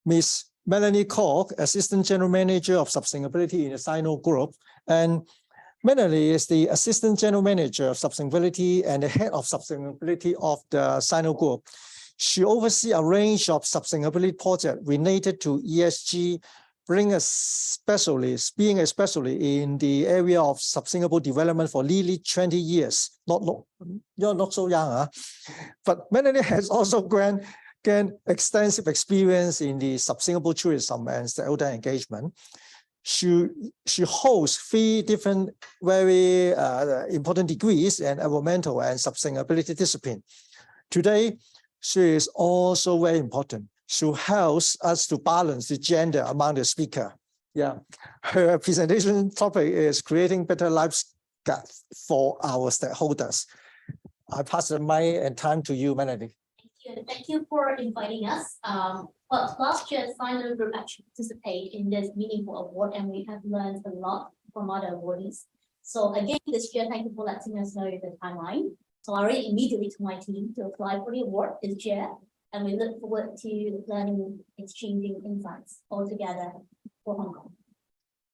Ms. Melanie Kwok, Assistant General Manager of Sustainability in the Sino Group. And Melanie is the Assistant General Manager of Sustainability and the Head of Sustainability of the Sino Group. She oversees a range of sustainability projects related to ESG, being especially in the area of sustainable development for nearly 20 years. You're not so young, but Melanie has also gained extensive experience in the sustainable tourism and stakeholder engagement. She holds 3 different very important degrees in environmental and sustainability discipline. Today, she is also very important. She helps us to balance the gender among the speakers. Yeah, her presentation topic is creating better lives for our stakeholders. I pass the mic and time to you, Melanie. Thank you for inviting us. Well, last year, Sino Group actually participated in this meaningful award, and we have learned a lot from other awardees. So again, this year, thank you for letting us know the timeline. So I already immediately to my team to apply for the award this year, and we look forward to learning, exchanging insights all together for Hong Kong.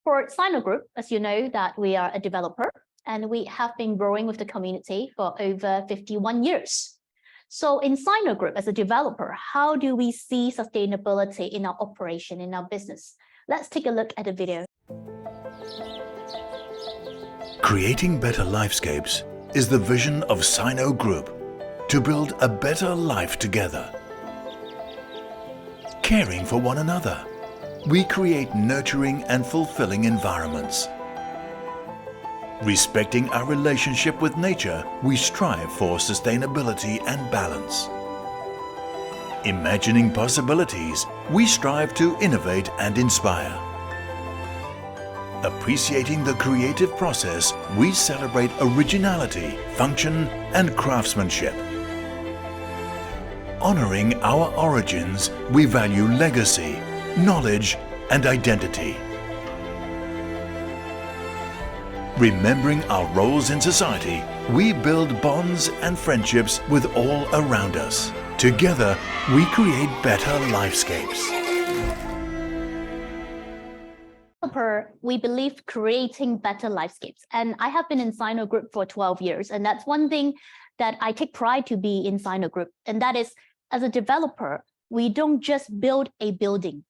For Sino Group, as you know, that we are a developer, and we have been growing with the community for over 51 years. So in Sino Group, as a developer, how do we see sustainability in our operation, in our business? Let's take a look at the video. Creating better lifescapes is the vision of Sino Group to build a better life together. Caring for one another, we create nurturing and fulfilling environments. Respecting our relationship with nature, we strive for sustainability and balance. Imagining possibilities, we strive to innovate and inspire. Appreciating the creative process, we celebrate originality, function, and craftsmanship. Honoring our origins, we value legacy, knowledge, and identity. Remembering our roles in society, we build bonds and friendships with all around us. Together, we create better lifescapes. We believe creating better lifescapes. And I have been in Sino Group for 12 years. And that's one thing that I take pride to be in Sino Group. And that is, as a developer, we don't just build a building.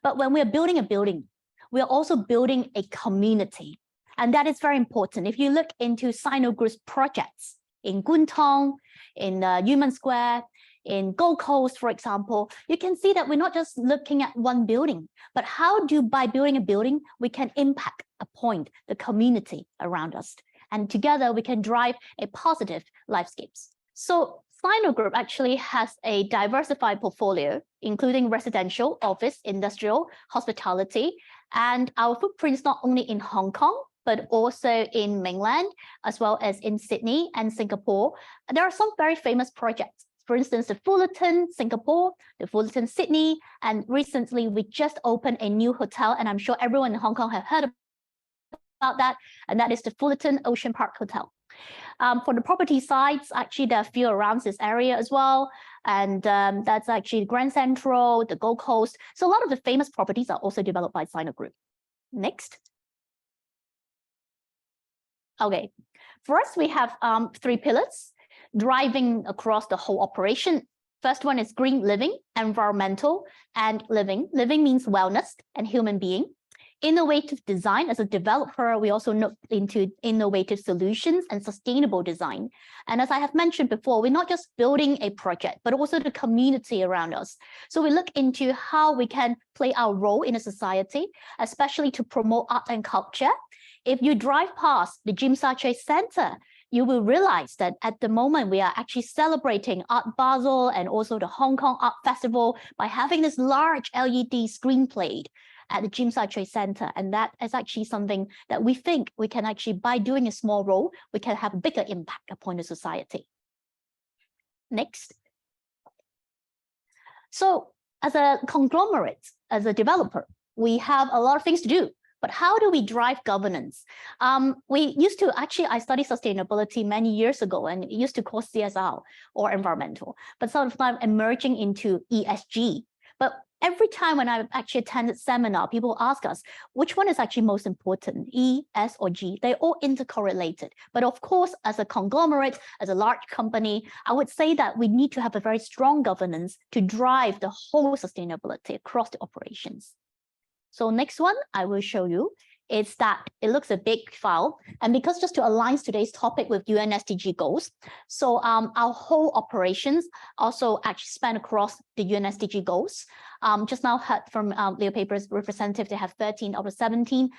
But when we're building a building, we're also building a community. And that is very important. If you look into Sino Group's projects in Kwun Tong, in Yumen Square, in Gold Coast, for example, you can see that we're not just looking at one building, but how do, by building a building, we can impact upon the community around us. And together we can drive a positive lifescapes. So Sino Group actually has a diversified portfolio, including residential, office, industrial, hospitality, and our footprint is not only in Hong Kong, but also in mainland, as well as in Sydney and Singapore. There are some very famous projects. For instance, the Fullerton Singapore, the Fullerton Sydney, and recently we just opened a new hotel, and I'm sure everyone in Hong Kong have heard about that, and that is the Fullerton Ocean Park Hotel. For the property sites, actually there are a few around this area as well, and that's actually Grand Central, the Gold Coast. So a lot of the famous properties are also developed by Sino Group. Next. Okay, for us, we have 3 pillars driving across the whole operation. First one is green living, environmental, and living. Living means wellness and human being. Innovative design. As a developer, we also look into innovative solutions and sustainable design. And as I have mentioned before, we're not just building a project, but also the community around us. So we look into how we can play our role in a society, especially to promote art and culture. If you drive past the Tsim Sha Tsui Center, you will realize that at the moment we are actually celebrating Art Basel and also the Hong Kong Art Festival by having this large LED screen played at the Tsim Sha Tsui Center. And that is actually something that we think we can actually, by doing a small role, we can have a bigger impact upon the society. Next. So as a conglomerate, as a developer, we have a lot of things to do. But how do we drive governance? We used to, actually, I studied sustainability many years ago, and it used to call CSR or environmental, but sort of time emerging into ESG. But every time when I actually attended seminar, people ask us, which one is actually most important, E, S, or G? They're all intercorrelated. But of course, as a conglomerate, as a large company, I would say that we need to have a very strong governance to drive the whole sustainability across the operations. So next one I will show you is that it looks a big file. And because just to align today's topic with UNSDG goals, so our whole operations also actually span across the UNSDG goals. Just now heard from Leo Paper's representative, they have 13 out of 17.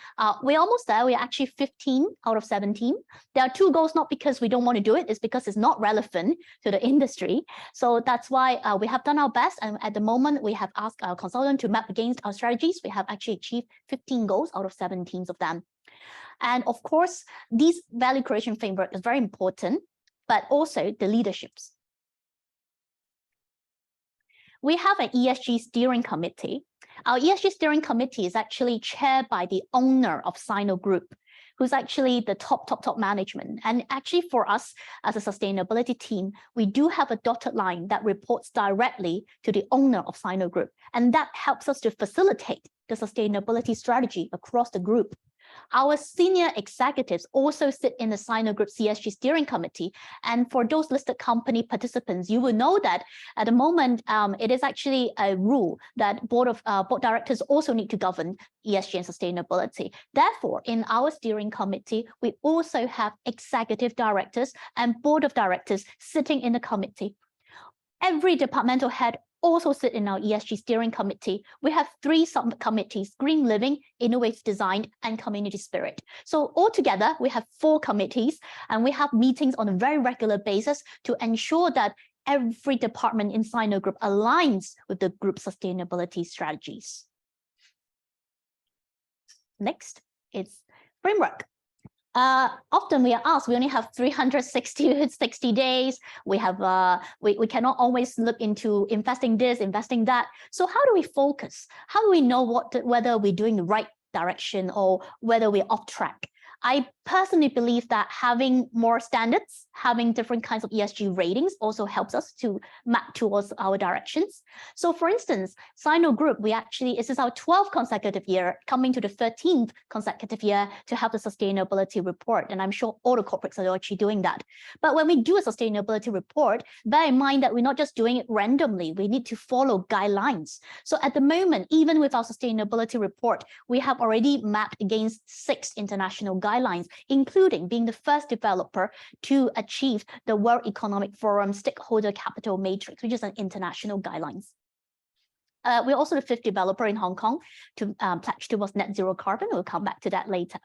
We're almost there. We're actually 15 out of 17. There are 2 goals, not because we don't want to do it, it's because it's not relevant to the industry. So that's why we have done our best. And at the moment, we have asked our consultant to map against our strategies. We have actually achieved 15 goals out of 17 of them. And of course, this value creation framework is very important, but also the leaderships. We have an ESG steering committee. Our ESG steering committee is actually chaired by the owner of Sino Group, who's actually the top management. And actually for us as a sustainability team, we do have a dotted line that reports directly to the owner of Sino Group. And that helps us to facilitate the sustainability strategy across the group. Our senior executives also sit in the Sino Group CSG steering committee. And for those listed company participants, you will know that at the moment, it is actually a rule that board directors also need to govern ESG and sustainability. Therefore, in our steering committee, we also have executive directors and board of directors sitting in the committee. Every departmental head also sit in our ESG steering committee. We have 3 subcommittees: Green Living, Innovative Design, and Community Spirit. So altogether, we have 4 committees, and we have meetings on a very regular basis to ensure that every department in Sino Group aligns with the group sustainability strategies. Next is framework. Often we are asked, we only have 360 days. We have we cannot always look into investing this, investing that. So how do we focus? How do we know whether we're doing the right direction or whether we're off track? I personally believe that having more standards, having different kinds of ESG ratings also helps us to map towards our directions. So for instance, Sino Group, this is our 12th consecutive year, coming to the 13th consecutive year to have the sustainability report. And I'm sure all the corporates are actually doing that. But when we do a sustainability report, bear in mind that we're not just doing it randomly. We need to follow guidelines. So at the moment, even with our sustainability report, we have already mapped against 6 international guidelines, including being the first developer to achieve the World Economic Forum Stakeholder Capital Matrix, which is an international guidelines. We're also the 5th developer in Hong Kong to pledge towards net zero carbon. We'll come back to that later.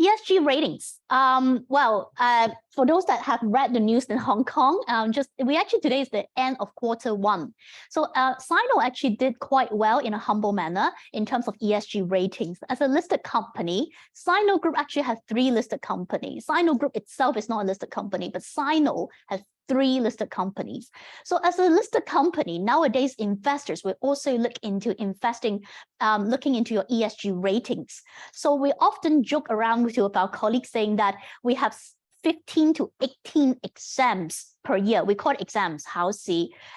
ESG ratings. For those that have read the news in Hong Kong, today is the end of Q1. So Sino actually did quite well in a humble manner in terms of ESG ratings. As a listed company, Sino Group actually has 3 listed companies. Sino Group itself is not a listed company, but Sino has 3 listed companies. So as a listed company, nowadays investors will also look into investing, looking into your ESG ratings. So we often joke around with our colleagues saying that we have 15 to 18 exams per year. We call it exams,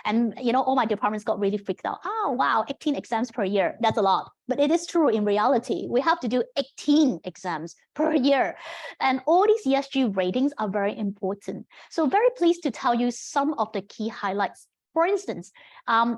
and all my departments got really freaked out. Oh, wow, 18 exams per year. That's a lot. But it is true in reality. We have to do 18 exams per year. And all these ESG ratings are very important. So very pleased to tell you some of the key highlights. For instance,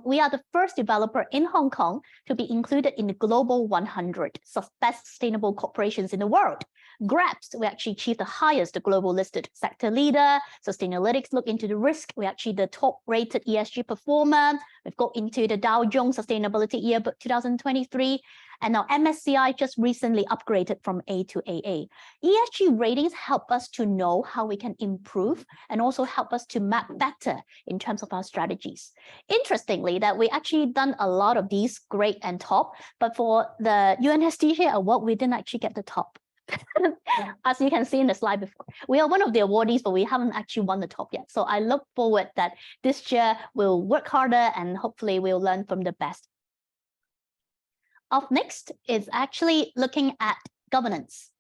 we are the first developer in Hong Kong to be included in the Global 100 Best Sustainable Corporations in the world. GREBS, we actually achieved the highest global listed sector leader. Sustainalytics look into the risk. We're actually the top rated ESG performer. We've got into the Dow Jones Sustainability Yearbook 2023. And now MSCI just recently upgraded from A to AA. ESG ratings help us to know how we can improve and also help us to map better in terms of our strategies. Interestingly, that we actually done a lot of these great and top, but for the UNSDG award, we didn't actually get the top. As you can see in the slide before, we are one of the awardees, but we haven't actually won the top yet. So I look forward that this year we'll work harder and hopefully we'll learn from the best. Up next is actually looking at governance.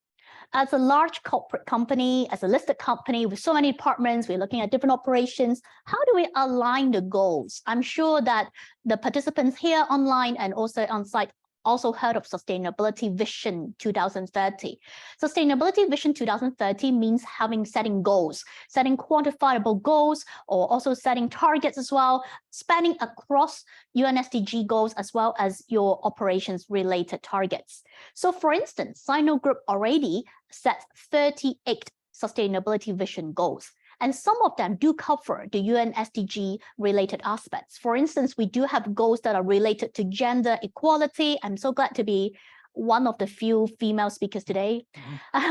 as a large corporate company, as a listed company with so many departments, we're looking at different operations. How do we align the goals? I'm sure that the participants here online and also on site also heard of Sustainability Vision 2030. Sustainability Vision 2030 means setting goals, setting quantifiable goals, or also setting targets as well, spanning across UNSDG goals as well as your operations related targets. So for instance, Sino Group already set 38 sustainability vision goals. And some of them do cover the UNSDG related aspects. For instance, we do have goals that are related to gender equality. I'm so glad to be one of the few female speakers today.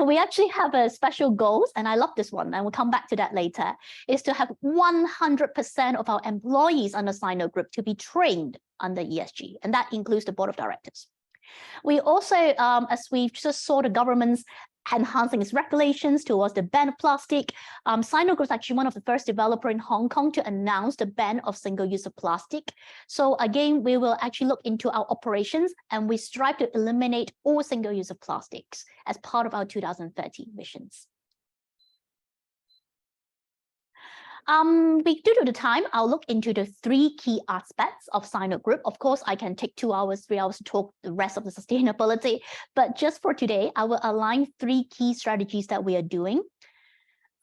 We actually have a special goals, and I love this one, and we'll come back to that later, is to have 100% of our employees under Sino Group to be trained under ESG, and that includes the board of directors. We also, as we just saw the government's enhancing its regulations towards the ban of plastic. Sino Group is actually one of the first developers in Hong Kong to announce the ban of single-use of plastic. So again, we will actually look into our operations and we strive to eliminate all single-use of plastics as part of our 2030 missions. Due to the time, I'll look into the 3 key aspects of Sino Group. Of course, I can take 2 hours, 3 hours to talk the rest of the sustainability, but just for today, I will align 3 key strategies that we are doing.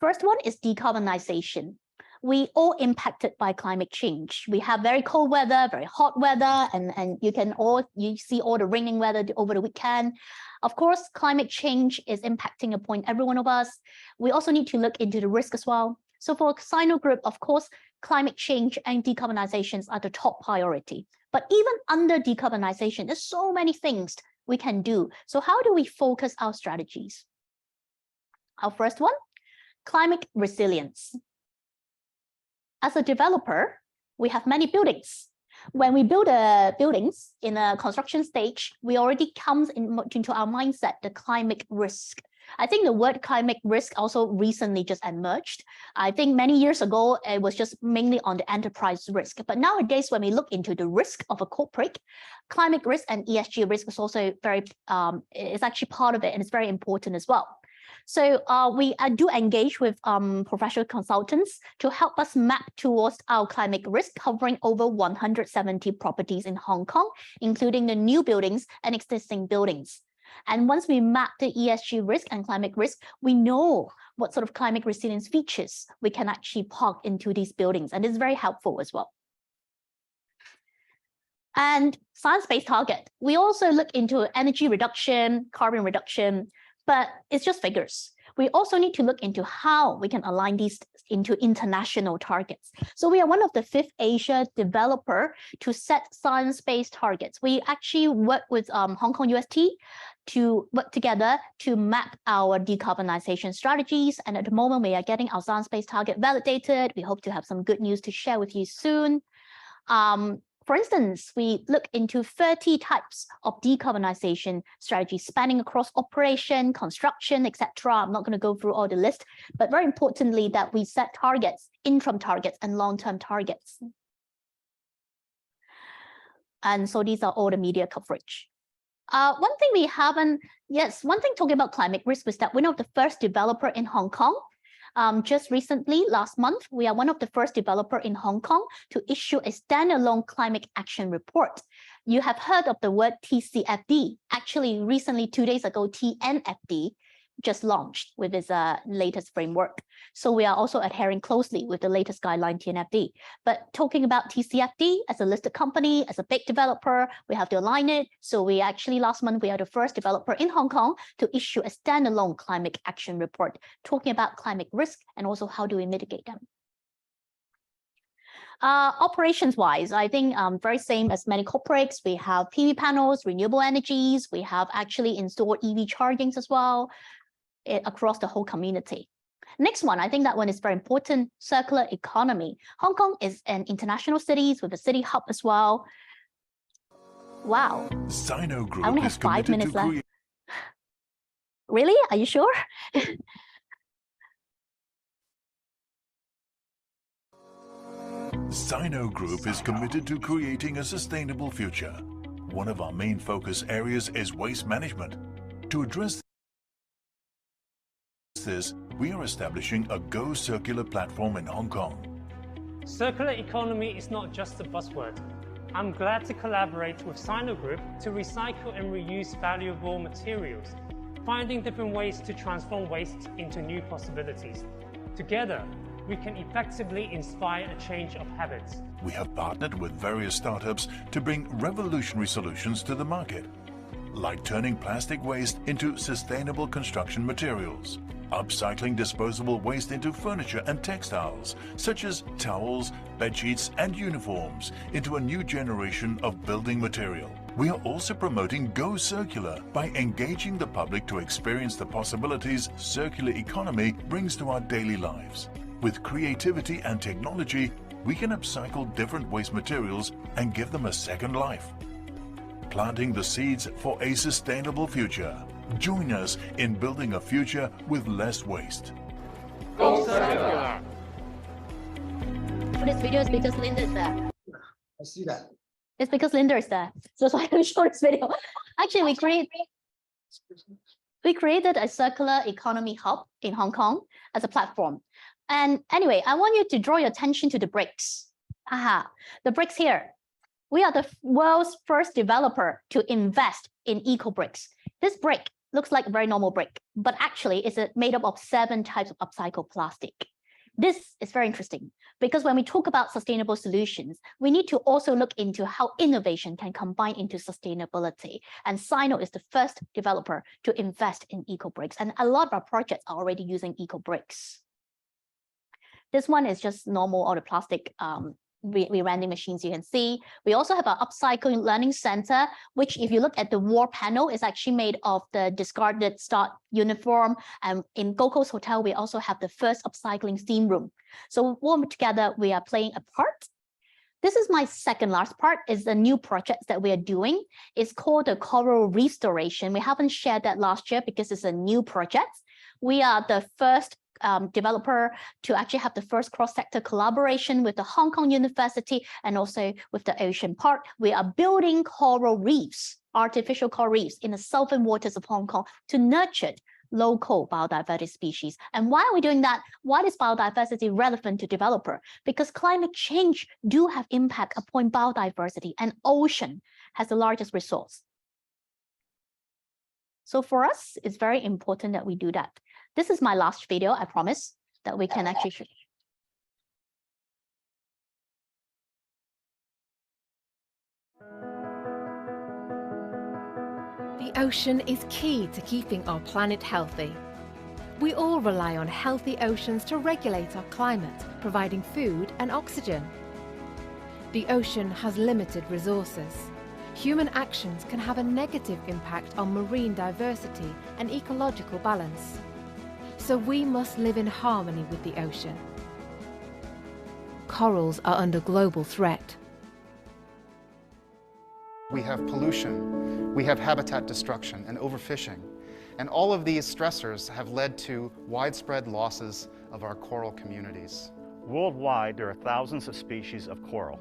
First one is decarbonization. We all impacted by climate change. We have very cold weather, very hot weather, and you see all the raining weather over the weekend. Of course, climate change is impacting upon every one of us. We also need to look into the risk as well. So for Sino Group, of course, climate change and decarbonizations are the top priority. But even under decarbonization, there's so many things we can do. So how do we focus our strategies? Our first one, climate resilience. As a developer, we have many buildings. When we build buildings in a construction stage, we already comes into our mindset the climate risk. I think the word climate risk also recently just emerged. I think many years ago, it was just mainly on the enterprise risk. But nowadays, when we look into the risk of a corporate, climate risk and ESG risk is also it's actually part of it, and it's very important as well. So we do engage with professional consultants to help us map towards our climate risk, covering over 170 properties in Hong Kong, including the new buildings and existing buildings. And once we map the ESG risk and climate risk, we know what sort of climate resilience features we can actually park into these buildings. And it's very helpful as well. And science-based target. We also look into energy reduction, carbon reduction, but it's just figures. We also need to look into how we can align these into international targets. So we are one of the 5th Asia developer to set science-based targets. We actually work with Hong Kong UST to work together to map our decarbonization strategies. And at the moment, we are getting our science-based target validated. We hope to have some good news to share with you soon. For instance, we look into 30 types of decarbonization strategies spanning across operation, construction, etc. I'm not going to go through all the list, but very importantly that we set targets, interim targets and long-term targets. And so these are all the media coverage. One thing talking about climate risk was that we're one of the first developer in Hong Kong. Just recently, last month, we are one of the first developer in Hong Kong to issue a standalone climate action report. You have heard of the word TCFD. Actually, recently, 2 days ago, TNFD just launched with its latest framework. So we are also adhering closely with the latest guideline TNFD. But talking about TCFD as a listed company, as a big developer, we have to align it. So we actually, last month, we are the first developer in Hong Kong to issue a standalone climate action report, talking about climate risk and also how do we mitigate them. Operations-wise, I think very same as many corporates. We have PV panels, renewable energies. We have actually installed EV chargings as well across the whole community. Next one, I think that one is very important, circular economy. Hong Kong is an international city with a city hub as well. Wow. Sino Group I only have 5 minutes left. Really? Are you sure? Sino Group is committed to creating a sustainable future. One of our main focus areas is waste management. To address this, we are establishing a Go Circular platform in Hong Kong. Circular economy is not just a buzzword. I'm glad to collaborate with Sino Group to recycle and reuse valuable materials, finding different ways to transform waste into new possibilities. Together, we can effectively inspire a change of habits. We have partnered with various startups to bring revolutionary solutions to the market, like turning plastic waste into sustainable construction materials, upcycling disposable waste into furniture and textiles, such as towels, bedsheets and uniforms, into a new generation of building material. We are also promoting Go Circular by engaging the public to experience the possibilities circular economy brings to our daily lives. With creativity and technology, we can upcycle different waste materials and give them a second life. Planting the seeds for a sustainable future. Join us in building a future with less waste. Go Circular! For this video is because Linda is there. I see that. It's because Linda is there. So that's why I'm showing this video. Actually, we created a circular economy hub in Hong Kong as a platform. And anyway, I want you to draw your attention to the bricks. The bricks here. We are the world's first developer to invest in eco bricks. This brick looks like a very normal brick, but actually it's made up of 7 types of upcycled plastic. This is very interesting because when we talk about sustainable solutions, we need to also look into how innovation can combine into sustainability. And Sino is the first developer to invest in eco bricks, and a lot of our projects are already using eco bricks. This one is just normal, all the plastic re-rendering machines you can see. We also have our upcycling learning center, which if you look at the wall panel, is actually made of the discarded start uniform. And in Gold Coast Hotel, we also have the first upcycling steam room. So all together, we are playing a part. This is my second last part, is the new project that we are doing. It's called the Coral Restoration. We haven't shared that last year because it's a new project. We are the first developer to actually have the first cross-sector collaboration with the Hong Kong University and also with the Ocean Park. We are building coral reefs, artificial coral reefs in the southern waters of Hong Kong to nurture local biodiversity species. And why are we doing that? Why is biodiversity relevant to developer? Because climate change do have impact upon biodiversity, and ocean has the largest resource. So for us, it's very important that we do that. This is my last video, I promise, that we can actually show. The ocean is key to keeping our planet healthy. We all rely on healthy oceans to regulate our climate, providing food and oxygen. The ocean has limited resources. Human actions can have a negative impact on marine diversity and ecological balance. So we must live in harmony with the ocean. Corals are under global threat. We have pollution, we have habitat destruction and overfishing, and all of these stressors have led to widespread losses of our coral communities. Worldwide, there are thousands of species of coral.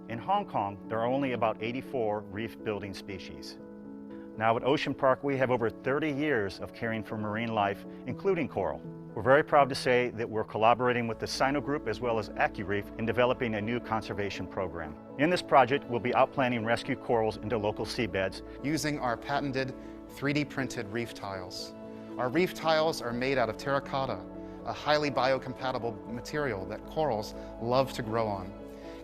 In Hong Kong, there are only about 84 reef-building species. Now at Ocean Park, we have over 30 years of caring for marine life, including coral. We're very proud to say that we're collaborating with the Sino Group as well as AccuReef in developing a new conservation program. In this project, we'll be outplanting rescue corals into local seabeds using our patented 3D printed reef tiles. Our reef tiles are made out of terracotta, a highly biocompatible material that corals love to grow on.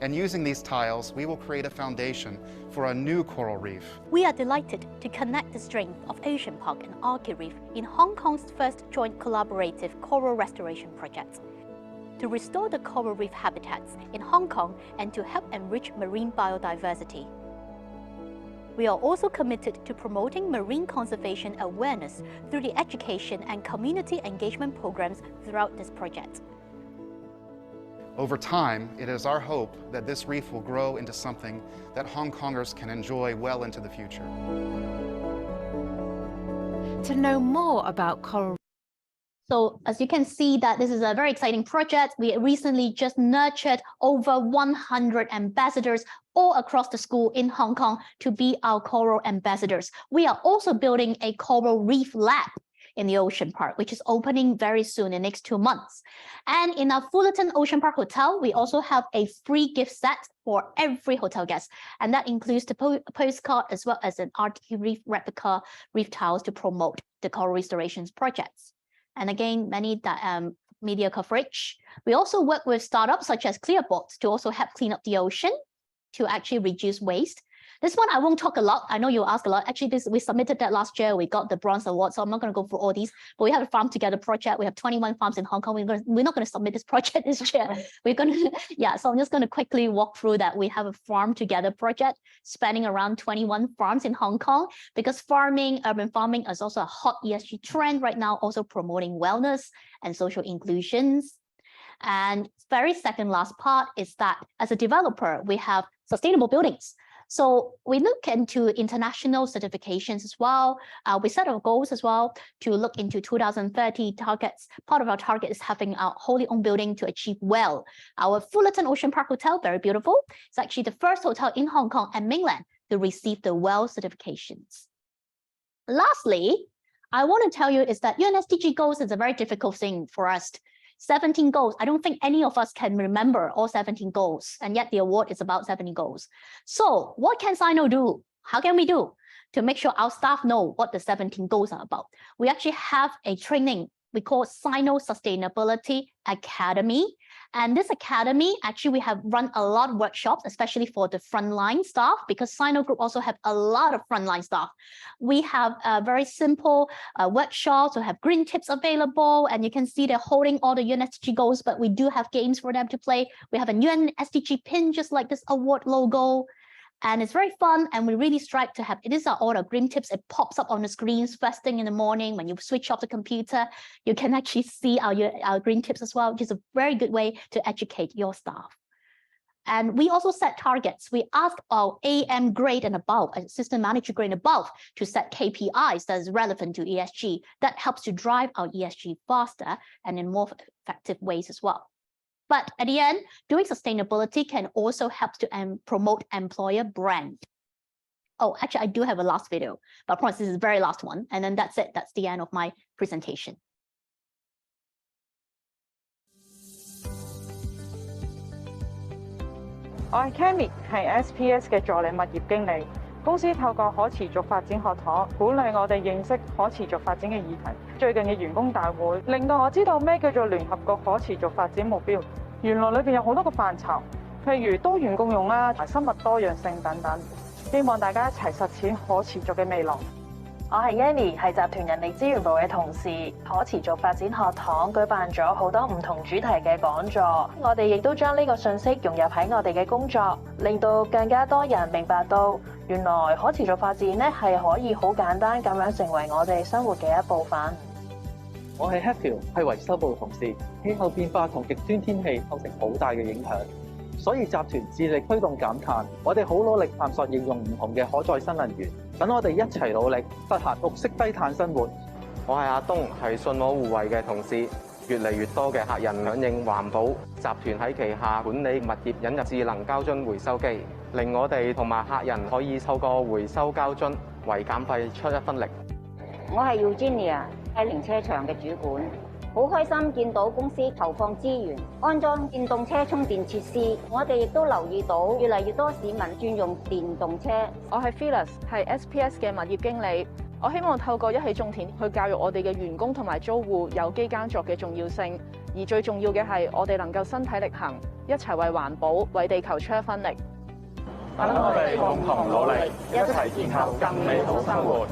And using these tiles, we will create a foundation for a new coral reef. We are delighted to connect the strength of Ocean Park and AccuReef in Hong Kong's first joint collaborative coral restoration project to restore the coral reef habitats in Hong Kong and to help enrich marine biodiversity. We are also committed to promoting marine conservation awareness through the education and community engagement programs throughout this project. Over time, it is our hope that this reef will grow into something that Hong Kongers can enjoy well into the future. To know more about coral. So as you can see that this is a very exciting project. We recently just nurtured over 100 ambassadors all across the school in Hong Kong to be our coral ambassadors. We are also building a coral reef lab in the Ocean Park, which is opening very soon in the next 2 months. And in our Fullerton Ocean Park Hotel, we also have a free gift set for every hotel guest. And that includes the postcard as well as an RTQ reef replica reef tiles to promote the coral restorations projects. And again, many media coverage. We also work with startups such as Clearboats to also help clean up the ocean to actually reduce waste. This one I won't talk a lot. I know you ask a lot. Actually, we submitted that last year. We got the bronze award, so I'm not going to go through all these. But we have a farm together project. We have 21 farms in Hong Kong. We're not going to submit this project this year. We're going to, yeah. So I'm just going to quickly walk through that. We have a farm together project spanning around 21 farms in Hong Kong, because farming, urban farming, is also a hot ESG trend right now, also promoting wellness and social inclusions. And very second last part is that as a developer, we have sustainable buildings. So we look into international certifications as well. We set our goals as well to look into 2030 targets. Part of our target is having our wholly owned building to achieve well. Our Fullerton Ocean Park Hotel, very beautiful. It's actually the first hotel in Hong Kong and mainland to receive the WELL certifications. Lastly, I want to tell you is that UNSDG goals is a very difficult thing for us. 17 goals. I don't think any of us can remember all 17 goals, and yet the award is about 17 goals. So what can Sino do? How can we do to make sure our staff know what the 17 goals are about? We actually have a training we call Sino Sustainability Academy. And this academy, actually, we have run a lot of workshops, especially for the frontline staff, because Sino Group also have a lot of frontline staff. We have a very simple workshops. We have green tips available, and you can see they're holding all the UNSDG goals, but we do have games for them to play. We have a UNSDG pin, just like this award logo. And it's very fun, and we really strive to have, these are all the green tips. It pops up on the screens first thing in the morning. When you switch off the computer, you can actually see our green tips as well, which is a very good way to educate your staff. And we also set targets. We ask our AM grade and above, assistant manager grade and above, to set KPIs that is relevant to ESG. That helps to drive our ESG faster and in more effective ways as well. But at the end, doing sustainability can also help to promote employer brand. Oh, actually, I do have a last video, but I promise this is the very last one. And then that's it. That's the end of my presentation. I'm Cammy， 係 SPS 嘅助理物業經理。公司透過可持續發展學堂，鼓勵我哋認識可持續發展嘅議題。最近嘅員工大會，令到我知道咩叫做聯合國可持續發展目標。原來裏邊有好多個範疇，譬如多元共用啦、生物多樣性等等。希望大家一齊實踐可持續嘅未來。我係 Annie， 係集團人力資源部嘅同事。可持續發展學堂舉辦咗好多唔同主題嘅講座，我哋亦都將呢個信息融入喺我哋嘅工作，令到更加多人明白到原來可持續發展咧係可以好簡單咁樣成為我哋生活嘅一部分。我係 Hatfield， 係維修部同事。氣候變化同極端天氣構成好大嘅影響，所以集團致力推動減碳。我哋好努力探索應用唔同嘅可再生能源。等我哋一齊努力，實行綠色低碳生活。我係阿東，係信和互惠嘅同事。越嚟越多嘅客人響應環保，集團喺旗下管理物業引入智能膠樽回收機，令我哋同埋客人可以透過回收膠樽為減費出一分力。我係 Eugenia， 係停車場嘅主管。好開心見到公司投放資源安裝電動車充電設施，我哋亦都留意到越嚟越多市民轉用電動車。我係 Phyllis， 係 SPS 嘅物業經理。我希望透過一起種田去教育我哋嘅員工同埋租戶有機耕作嘅重要性，而最重要嘅係我哋能夠身體力行，一齊為環保、為地球出一分力。等我哋共同努力，一齊建構更美好生活。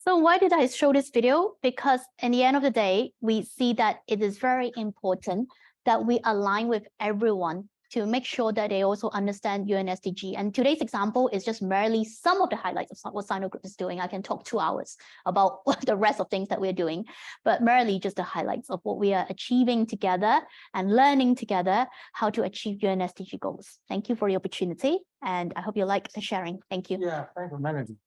So why did I show this video? Because in the end of the day, we see that it is very important that we align with everyone to make sure that they also understand UNSDG. And today's example is just merely some of the highlights of what Sino Group is doing. I can talk 2 hours about the rest of things that we're doing, but merely just the highlights of what we are achieving together and learning together how to achieve UNSDG goals. Thank you for the opportunity, and I hope you like the sharing. Thank you. Yeah, thank you, Melanie.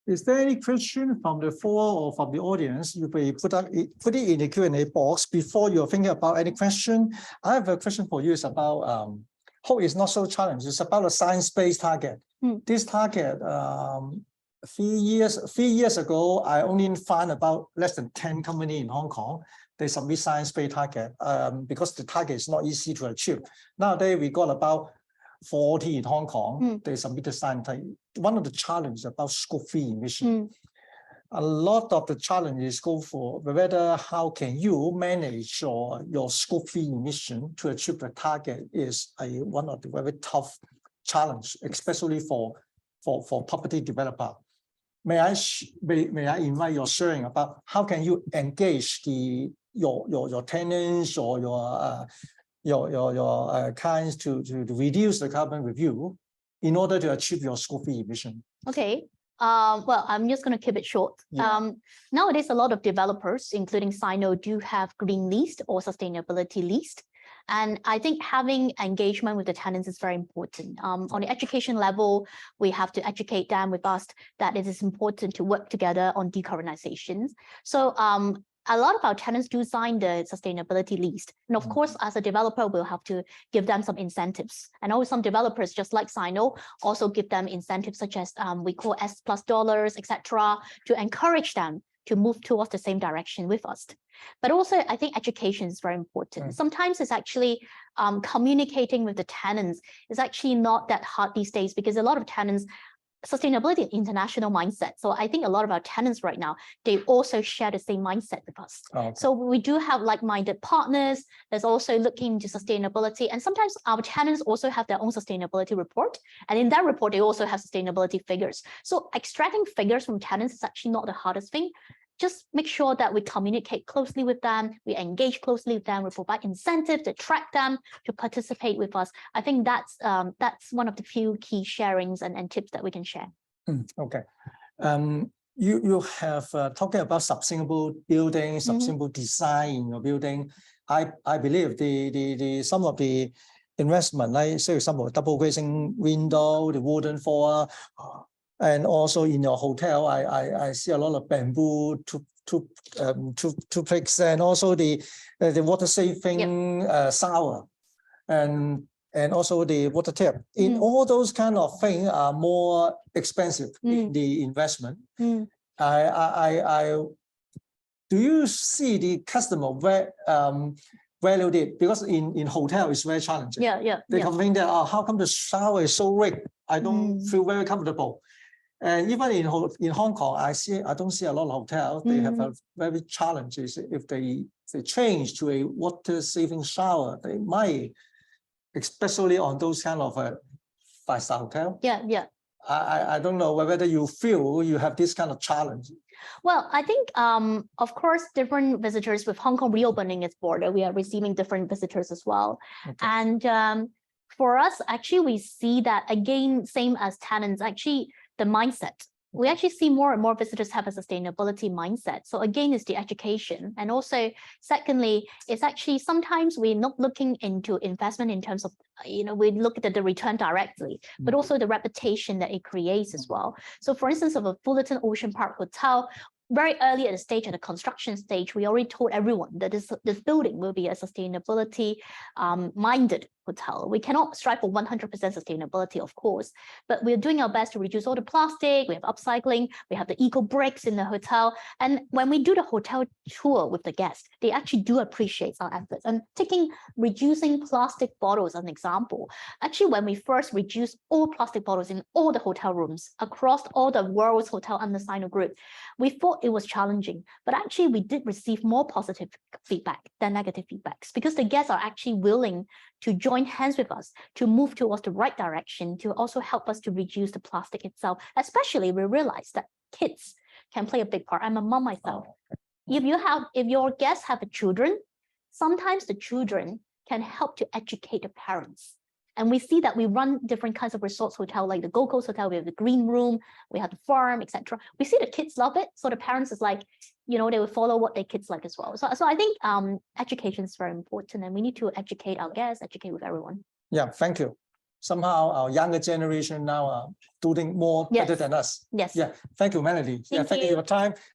Is there any question from the floor or from the audience? You may put it in the Q&A box before you're thinking about any question. I have a question for you. It's about hope is not so challenging. It's about a science-based target. This target, 3 years ago, I only found about less than 10 companies in Hong Kong. They submit science-based target because the target is not easy to achieve. Nowadays, we got about 40 in Hong Kong. They submitted science target. One of the challenges about scope 3 emission. A lot of the challenges go for whether how can you manage your scope 3 emission to achieve the target is one of the very tough challenge, especially for property developer. May I invite your sharing about how can you engage your tenants or your clients to reduce the carbon review in order to achieve your scope 3 emission? Okay. Well, I'm just going to keep it short. Nowadays, a lot of developers, including Sino, do have green lease or sustainability lease. And I think having engagement with the tenants is very important. On the education level, we have to educate them with us that it is important to work together on decarbonization. So a lot of our tenants do sign the sustainability lease. And of course, as a developer, we'll have to give them some incentives. And also some developers, just like Sino, also give them incentives such as we call S+ dollars, etc., to encourage them to move towards the same direction with us. But also, I think education is very important. Sometimes it's actually communicating with the tenants is actually not that hard these days because a lot of tenants, sustainability and international mindset. So I think a lot of our tenants right now, they also share the same mindset with us. So we do have like-minded partners. There's also looking into sustainability. And sometimes our tenants also have their own sustainability report. And in that report, they also have sustainability figures. So extracting figures from tenants is actually not the hardest thing. Just make sure that we communicate closely with them, we engage closely with them, we provide incentives to attract them to participate with us. I think that's one of the few key sharings and tips that we can share. Okay. You have talking about sustainable building, sustainable design in your building. I believe the some of the investment, like say some of double glazing window, the wooden floor. And also in your hotel, I see a lot of bamboo toothpicks and also the water saving shower and also the water tap. In all those kind of things are more expensive in the investment. Do you see the customer value it? Because in hotel it's very challenging. They complain that how come the shower is so rigged? I don't feel very comfortable. And even in Hong Kong, I don't see a lot of hotels. They have a very challenges. If they change to a water saving shower, they might, especially on those kind of 5-star hotel. I don't know whether you feel you have this kind of challenge. Well, I think, of course, different visitors with Hong Kong reopening its border, we are receiving different visitors as well. And for us, actually, we see that again, same as tenants, actually, the mindset. We actually see more and more visitors have a sustainability mindset. So again, it's the education. And also, secondly, it's actually sometimes we're not looking into investment in terms of, we look at the return directly, but also the reputation that it creates as well. So for instance, of a Fullerton Ocean Park Hotel, very early at the stage, at the construction stage, we already told everyone that this building will be a sustainability minded hotel. We cannot strive for 100% sustainability, of course, but we're doing our best to reduce all the plastic. We have upcycling, we have the eco bricks in the hotel. And when we do the hotel tour with the guests, they actually do appreciate our efforts. And reducing plastic bottles as an example, actually, when we first reduced all plastic bottles in all the hotel rooms across all the world's hotel under Sino Group, we thought it was challenging, but actually we did receive more positive feedback than negative feedbacks because the guests are actually willing to join hands with us to move towards the right direction, to also help us to reduce the plastic itself. Especially we realize that kids can play a big part. I'm a mom myself. If your guests have children, sometimes the children can help to educate the parents. And we see that we run different kinds of resorts hotel, like the Gold Coast Hotel, we have the green room, we have the farm, etc. We see the kids love it. So the parents is like, they will follow what their kids like as well. So I think education is very important and we need to educate our guests, educate with everyone. Yeah, thank you. Somehow our younger generation now are doing more better than us. Yes. Yeah, thank you, Melanie. Thank you for your time.